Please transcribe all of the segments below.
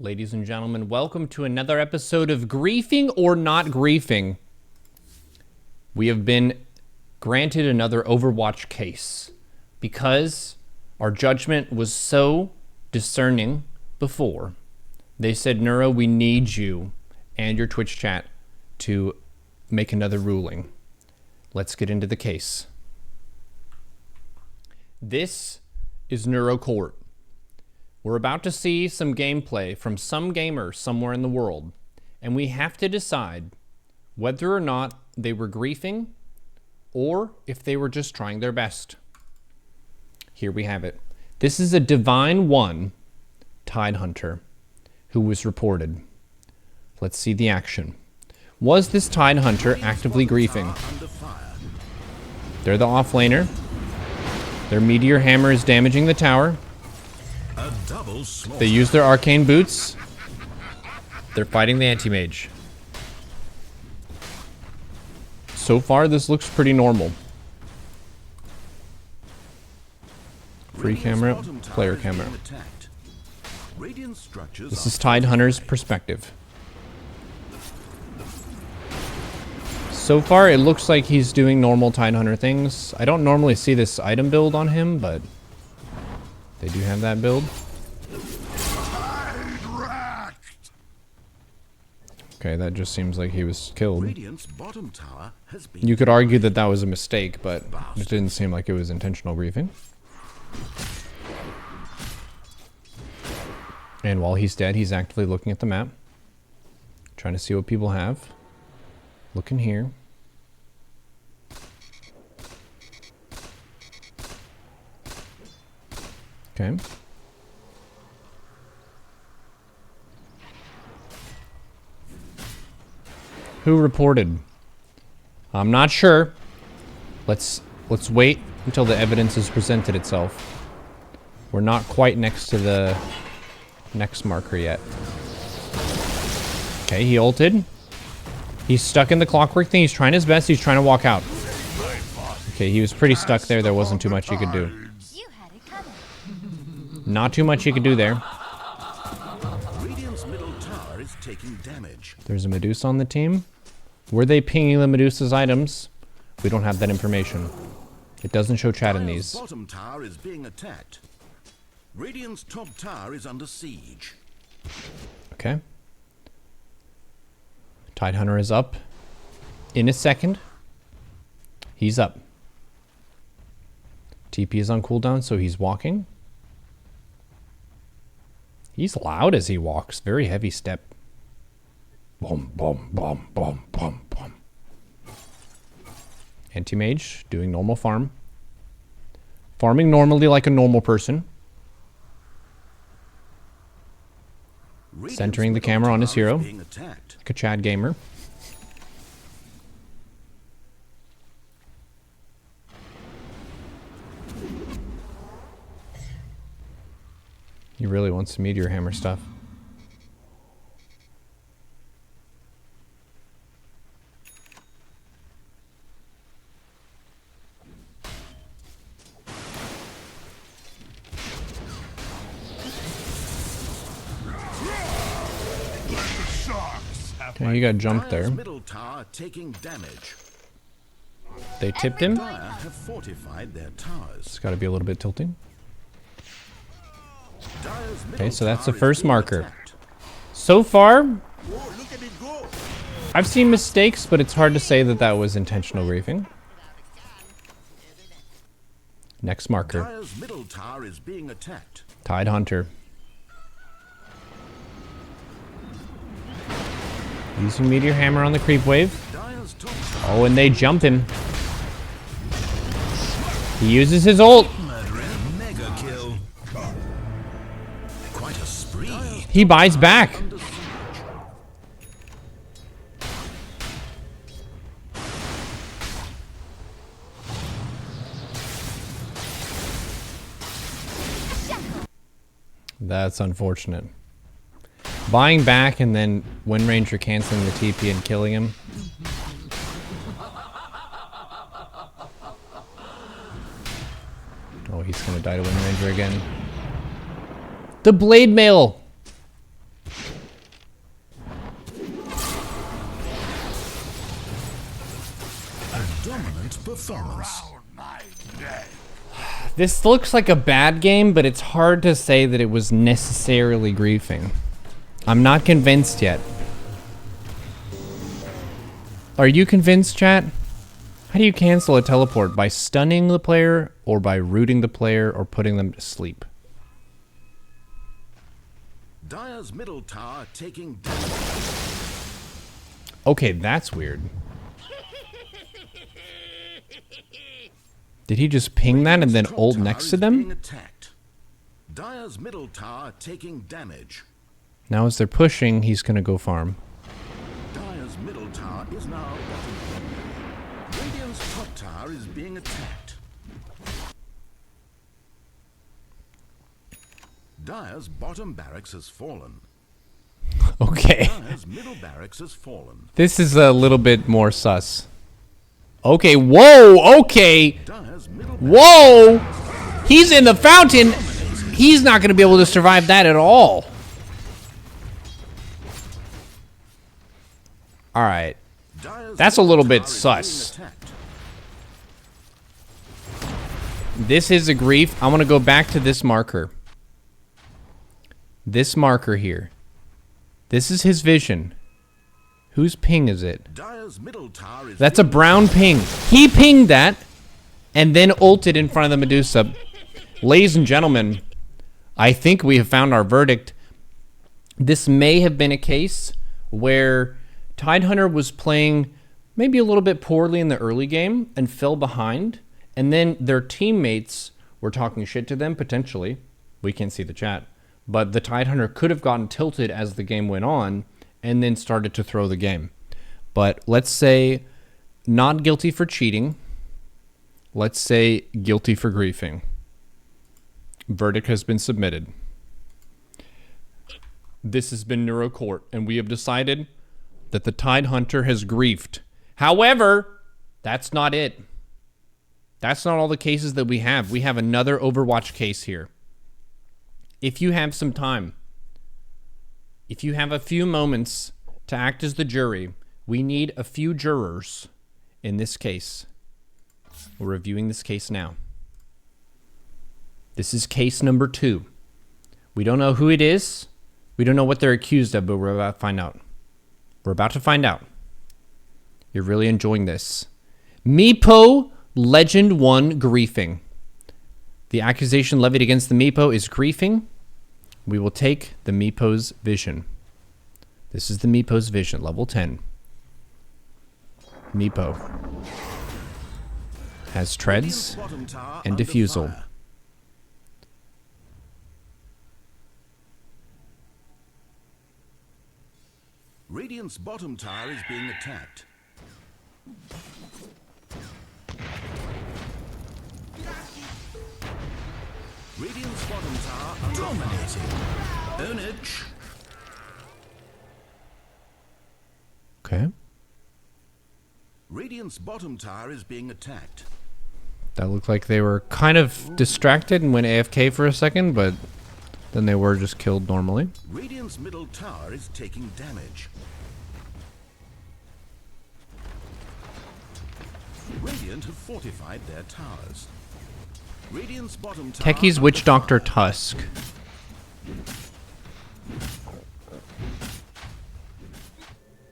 Ladies and gentlemen, welcome to another episode of Griefing or Not Griefing. We have been granted another Overwatch case because our judgment was so discerning before. They said, Neuro, we need you and your Twitch chat to make another ruling. Let's get into the case. This is Neuro Court. We're about to see some gameplay from some gamer somewhere in the world, and we have to decide whether or not they were griefing or if they were just trying their best. Here we have it. This is a Divine 1 Tidehunter who was reported. Let's see the action. Was this Tidehunter actively griefing? They're the offlaner. Their meteor hammer is damaging the tower. They use their arcane boots. They're fighting the anti-mage. So far, this looks pretty normal. Free camera, player camera. This is Tidehunter's perspective. So far, it looks like he's doing normal Tidehunter things. I don't normally see this item build on him, but they do have that build. Okay, that just seems like he was killed. You could argue that that was a mistake, but it didn't seem like it was intentional griefing. And while he's dead, he's actively looking at the map, trying to see what people have. Looking here. Okay. Who reported? I'm not sure. Let's wait until the evidence has presented itself. We're not quite next to the next marker yet. Okay, he ulted. He's stuck in the clockwork thing. He's trying his best. He's trying to walk out. Okay, he was pretty stuck there. There wasn't too much he could do. Not too much he could do there. There's a Medusa on the team. Were they pinging the Medusa's items? We don't have that information. It doesn't show chat in these. Bottom tower is being attacked. Radiant's top tower is under siege. Okay. Tidehunter is up in a second. He's up. TP is on cooldown, so he's walking. He's loud as he walks. Very heavy step. Boom, boom, boom, boom, boom, boom. Anti-mage doing normal farm. Farming normally like a normal person. Centering the camera on his hero. Like a Chad gamer. He really wants some meteor hammer stuff. Okay, he got jumped there. They tipped him. It's got to be a little bit tilting. Okay, so that's the first marker. So far, I've seen mistakes, but it's hard to say that that was intentional griefing. Next marker. Tidehunter. Using meteor hammer on the creep wave. Oh, and they jump him. He uses his ult. He buys back. That's unfortunate. Buying back and then Wind Ranger canceling the TP and killing him. Oh, he's gonna die to Wind Ranger again. The blade mail! performance. This looks like a bad game, but it's hard to say that it was necessarily griefing. I'm not convinced yet. Are you convinced, chat? How do you cancel a teleport? By stunning the player, or by rooting the player, or putting them to sleep? Dire's middle tower taking damage. Okay, that's weird. Did he just ping that and then ult next to them? Dire's middle tower taking damage. Now as they're pushing, he's gonna go farm. Dire's middle tower is now bottom. Radiant's top tower is being attacked. Dire's bottom barracks has fallen. Okay. Dire's middle barracks has fallen. This is a little bit more sus. Okay, whoa, okay. Dire's middle Whoa! He's in the fountain! He's not gonna be able to survive that at all. Alright. Dire's That's a little tower bit is sus. being attacked. This is a grief. I want to go back to this marker. This marker here. This is his vision. Whose ping is it? Dire's middle tower is That's a brown ping. He pinged that and then ulted in front of the Medusa. Ladies and gentlemen, I think we have found our verdict. This may have been a case where Tidehunter was playing maybe a little bit poorly in the early game and fell behind, and then their teammates were talking shit to them, potentially. We can't see the chat. But the Tidehunter could have gotten tilted as the game went on and then started to throw the game. But let's say not guilty for cheating. Let's say guilty for griefing. Verdict has been submitted. This has been Neuro Court, and we have decided that the Tidehunter has griefed. However, that's not it. That's not all the cases that we have. We have another Overwatch case here. If you have some time, if you have a few moments to act as the jury, we need a few jurors in this case. We're reviewing this case now. This is case number 2. We don't know who it is. We don't know what they're accused of, but we're about to find out. We're about to find out. You're really enjoying this. Meepo Legend 1 griefing. The accusation levied against the Meepo is griefing. We will take the Meepo's vision. This is the Meepo's vision, level 10. Meepo has treads and diffusal. Radiant's bottom tower is being attacked. Radiant's bottom tower dominating. Ownage. Okay. Radiant's bottom tower is being attacked. That looked like they were kind of distracted and went AFK for a second, but then they were just killed normally. Radiant's middle tower is taking damage. Radiant have fortified their towers. Radiant's bottom tower. Techie's Witch Doctor Tusk.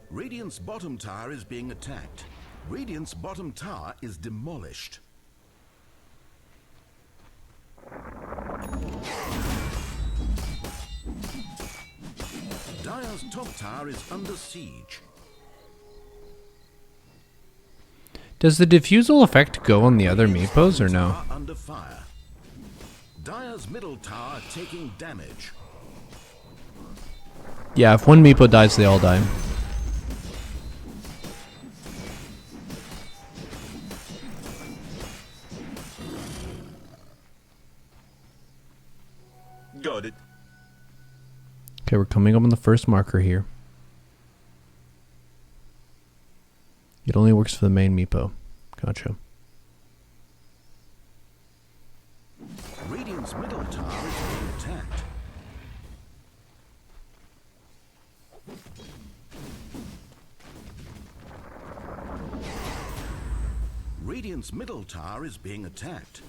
Radiant's bottom tower is being attacked. Radiant's bottom tower is demolished. Dire's top tower is under siege. Does the diffusal effect go on the other Radiant's Meepos or bottom no? tower under fire. Dire's middle tower taking damage. Yeah, if one Meepo dies, they all die. Got it. Okay, we're coming up on the first marker here. It only works for the main Meepo. Gotcha. Radiant's middle tower is being attacked. Radiant's middle tower is being attacked.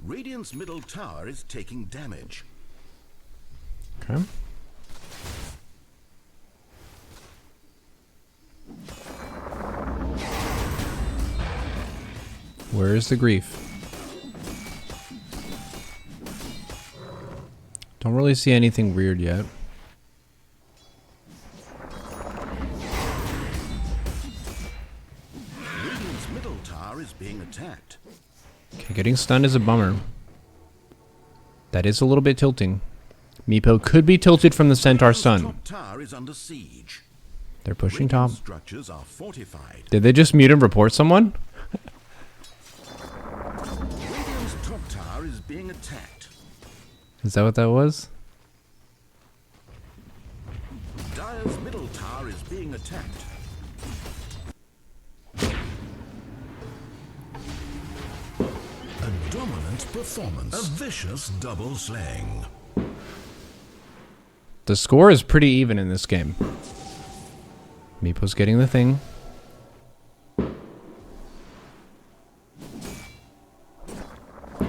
Radiant's middle tower is taking damage. Okay. Where is the grief? Don't really see anything weird yet. Radiant's middle tower is being attacked. Okay, getting stunned is a bummer. That is a little bit tilting. Meepo could be tilted from the Centaur stun. Top tower is under siege. They're pushing top. Radiant structures are fortified. Did they just mute and report someone? Radiant's top tower is being attacked. Is that what that was? Dire's middle tower is being attacked. A dominant performance. A vicious double slaying. The score is pretty even in this game. Meepo's getting the thing.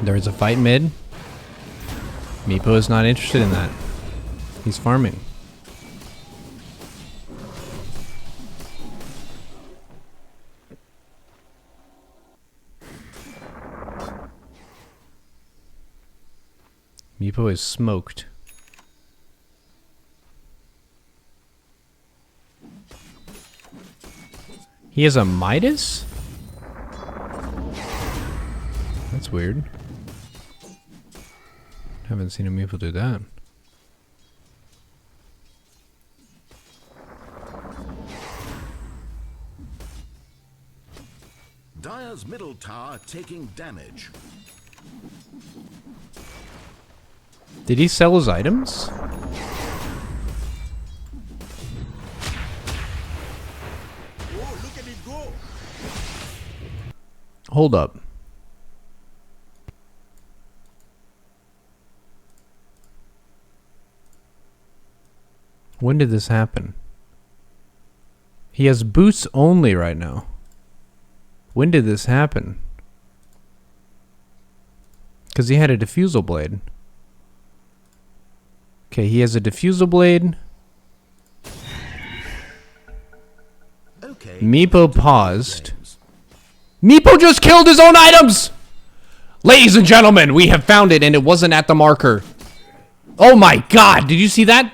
There is a fight mid. Meepo is not interested in that. He's farming. Meepo is smoked. He has a Midas? That's weird. Haven't seen a Meepo do that. Dire's middle tower taking damage. Did he sell his items? Oh, look at it go! Hold up. When did this happen? He has boots only right now. When did this happen? Because he had a diffusal blade. Okay, he has a diffusal blade. Okay. Meepo paused. Meepo just killed his own items! Ladies and gentlemen, we have found it and it wasn't at the marker. Oh my god, did you see that?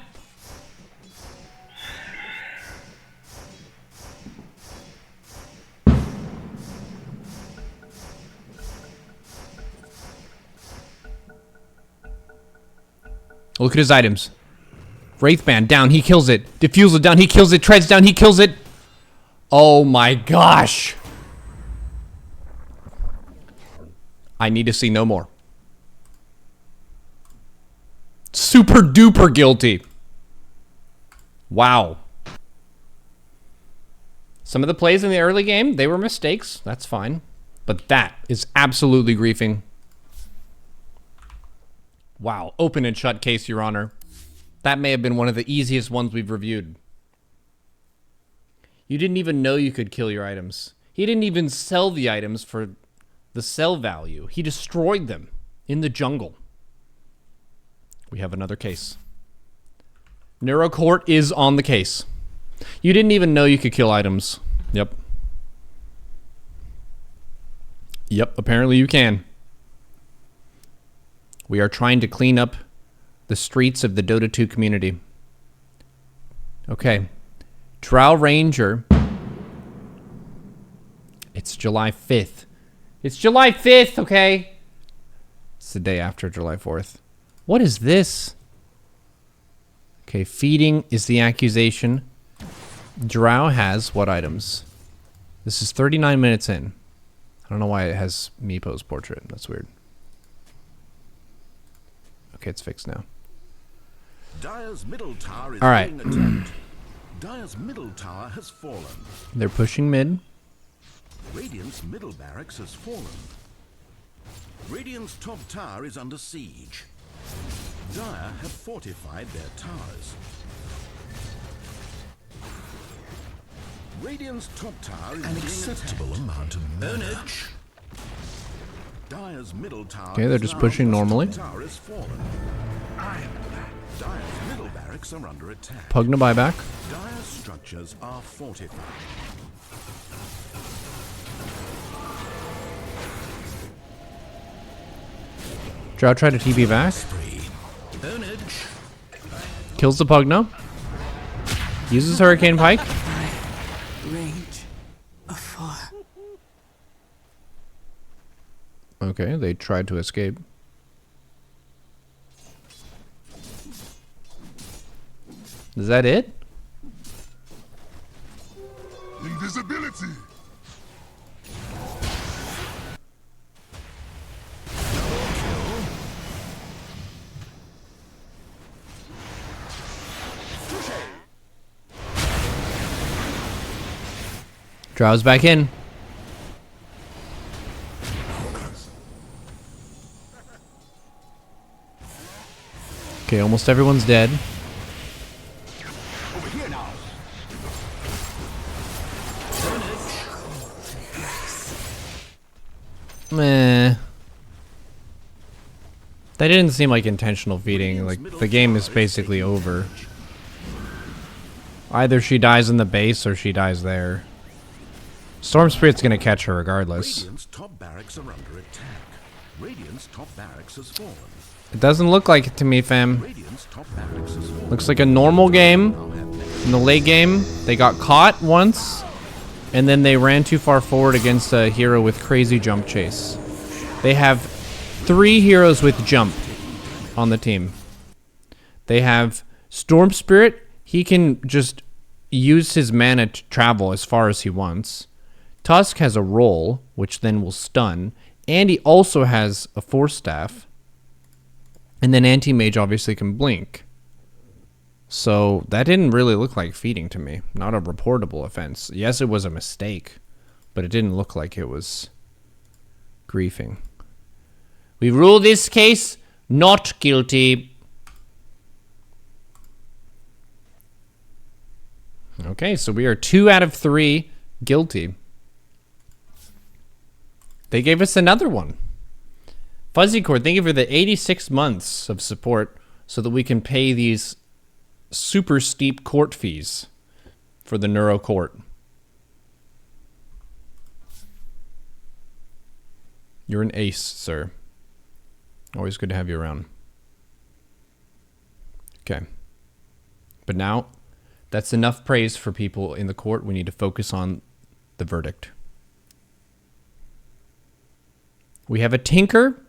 Look at his items. Wraithband down, he kills it. Diffusal down, he kills it. Treads down, he kills it. Oh my gosh. I need to see no more. Super duper guilty. Wow. Some of the plays in the early game, they were mistakes. That's fine. But that is absolutely griefing. Wow. Open and shut case, Your Honor. That may have been one of the easiest ones we've reviewed. You didn't even know you could kill your items. He didn't even sell the items for the sell value. He destroyed them in the jungle. We have another case. Neuro Court is on the case. You didn't even know you could kill items. Yep. Yep, apparently you can. We are trying to clean up the streets of the Dota 2 community. Okay. Drow Ranger. It's July 5th. It's July 5th, okay? It's the day after July 4th. What is this? Okay, feeding is the accusation. Drow has what items? This is 39 minutes in. I don't know why it has Meepo's portrait. That's weird. Okay, it's fixed now. Dire's middle tower is all right. being attacked. Dire's middle tower has fallen. They're pushing mid. Radiant's middle barracks has fallen. Radiant's top tower is under siege. Dire have fortified their towers. Radiant's top tower is An being acceptable attacked. amount of burnage. Dire's middle tower Okay, they're is just now pushing the normally. top tower is fallen. Dire's middle barracks are under attack. Pugna buyback. Dire's structures are fortified. Drow tried to TP back. Spree. Burnage. Kills the Pugna. Uses Hurricane Pike. Range of 4. Okay, they tried to escape. Is that it? Invisibility. Drow's back in. Okay, almost everyone's dead. Over here now. Meh. That didn't seem like intentional feeding. Like, the game is basically over. Either she dies in the base or she dies there. Storm Spirit's gonna catch her regardless. Radiant's top barracks are under attack. Radiant's top barracks has fallen. It doesn't look like it to me, fam. Radiant's top barracks has fallen. Looks like a normal game. Now have In the late game, they got caught once, and then they ran too far forward against a hero with crazy jump chase. They have 3 heroes with jump on the team. They have Storm Spirit. He can just use his mana to travel as far as he wants. Tusk has a roll, which then will stun. And he also has a Force Staff. And then Anti-Mage obviously can blink. So that didn't really look like feeding to me. Not a reportable offense. Yes, it was a mistake, but it didn't look like it was griefing. We rule this case not guilty. Okay, so we are 2 out of 3 guilty. They gave us another one. Fuzzy Cord, thank you for the 86 months of support so that we can pay these super steep court fees for the Neuro court. You're an ace, sir. Always good to have you around. Okay. But now, that's enough praise for people in the court. We need to focus on the verdict. We have a tinker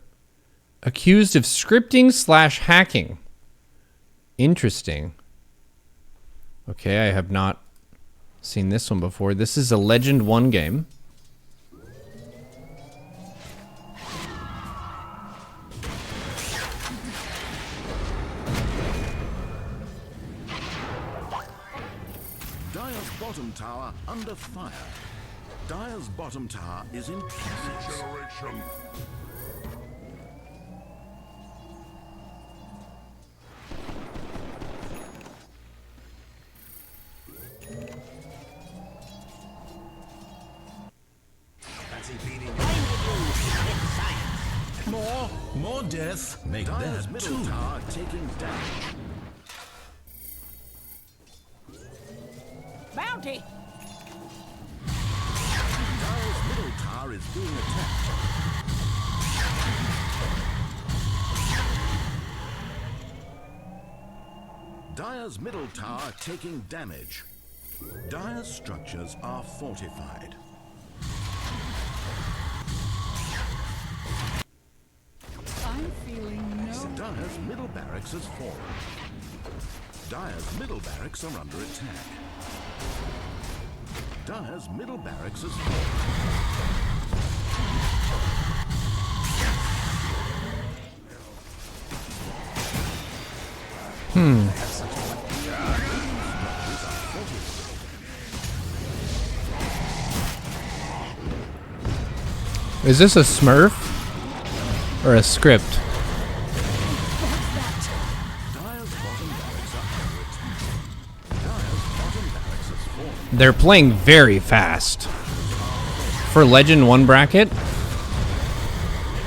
accused of scripting/hacking. Interesting. Okay, I have not seen this one before. This is a Legend 1 game. Dire's bottom tower under fire. Dire's bottom tower is in pieces. Generation. More death. Make Dire's that middle 2. tower taking damage. Bounty! Dire's middle tower is being attacked. Dire's middle tower taking damage. Dire's structures are fortified. I'm feeling no... Dire's middle barracks has fallen. Dire's middle barracks are under attack. Dire's middle barracks has fallen. Is this a Smurf or a script? They're playing very fast. For Legend 1 bracket,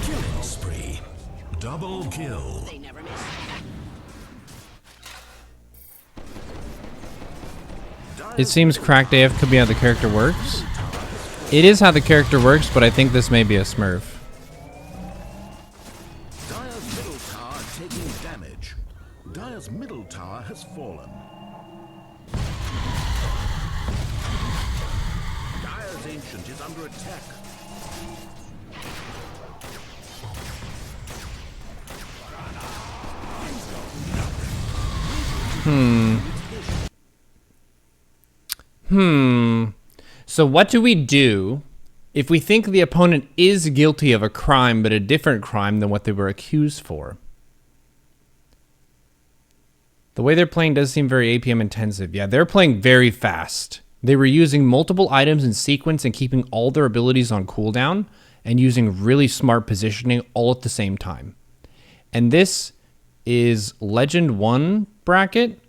Killing spree. Double kill. it seems cracked AF could be how the character works. It is how the character works, but I think this may be a smurf. Dire's middle tower taking damage. Dire's middle tower has fallen. Dire's ancient is under attack. So what do we do if we think the opponent is guilty of a crime, but a different crime than what they were accused for? The way they're playing does seem very APM intensive. Yeah, they're playing very fast. They were using multiple items in sequence and keeping all their abilities on cooldown and using really smart positioning all at the same time. And this is Legend 1 bracket,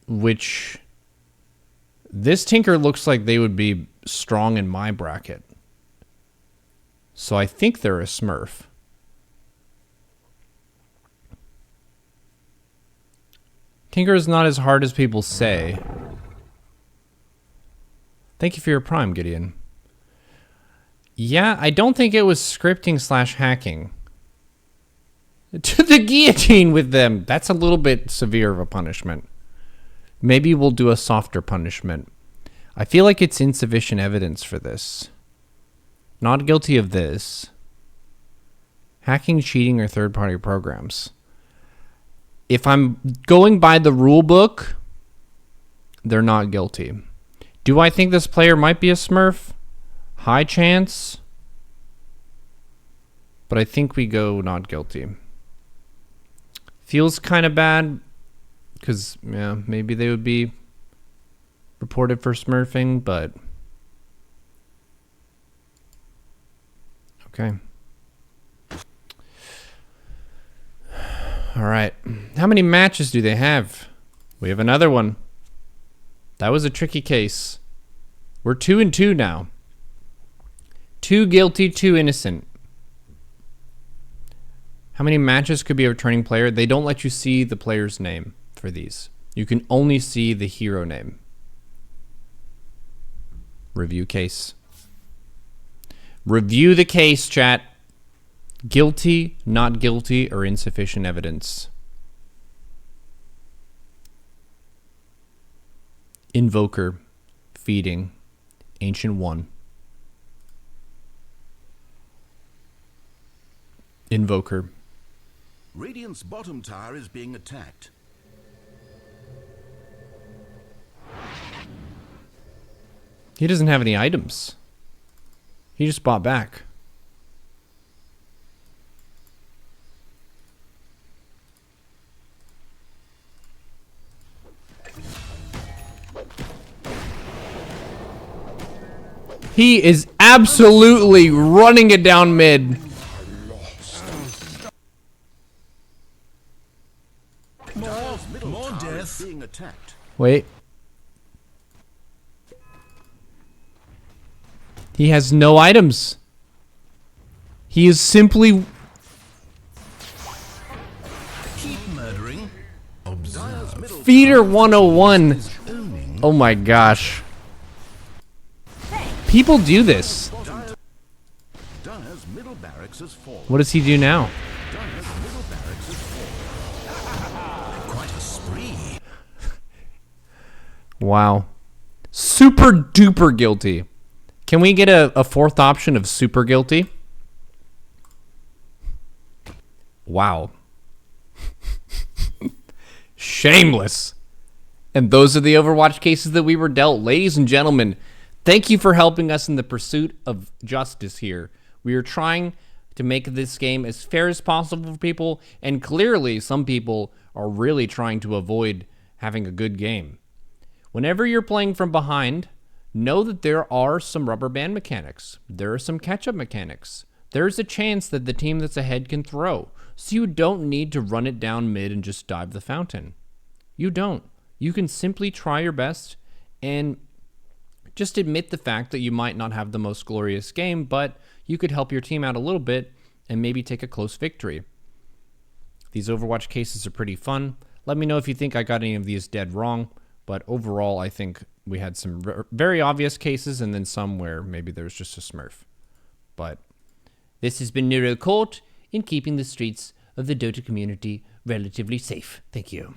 which this Tinker looks like they would be strong in my bracket. So I think they're a smurf. Tinker is not as hard as people say. Thank you for your prime, Gideon. Yeah, I don't think it was scripting / hacking. To the guillotine with them. That's a little bit severe of a punishment. Maybe we'll do a softer punishment. I feel like it's insufficient evidence for this. Not guilty of this. Hacking, cheating, or third-party programs. If I'm going by the rule book, they're not guilty. Do I think this player might be a smurf? High chance. But I think we go not guilty. Feels kind of bad. Because, yeah, maybe they would be reported for smurfing, but... Okay. Alright. How many matches do they have? We have another one. That was a tricky case. We're 2-2 now. 2 guilty, 2 innocent. How many matches could be a returning player? They don't let you see the player's name for these. You can only see the hero name. Review case. Review the case, chat. Guilty, not guilty, or insufficient evidence. Invoker. Feeding. Ancient 1. Invoker. Radiant's bottom tower is being attacked. He doesn't have any items. He just bought back. He is absolutely running it down mid. More death. being attacked. Wait. He has no items. He is simply... Keep murdering. Observe. Feeder 101. Oh my gosh. People do this. Dire's middle barracks has fallen. What does he do now? Dire's middle barracks has fallen. Quite a spree. Wow. Super duper guilty. Can we get a fourth option of super guilty? Wow. Shameless. And those are the Overwatch cases that we were dealt. Ladies and gentlemen, thank you for helping us in the pursuit of justice here. We are trying to make this game as fair as possible for people, and clearly some people are really trying to avoid having a good game. Whenever you're playing from behind, know that there are some rubber band mechanics. There are some catch-up mechanics. There's a chance that the team that's ahead can throw, so you don't need to run it down mid and just dive the fountain. You don't. You can simply try your best and just admit the fact that you might not have the most glorious game, but you could help your team out a little bit and maybe take a close victory. These Overwatch cases are pretty fun. Let me know if you think I got any of these dead wrong, but overall I think we had some very obvious cases and then some where maybe there's just a smurf. But this has been Neuro in keeping the streets of the Dota community relatively safe. Thank you.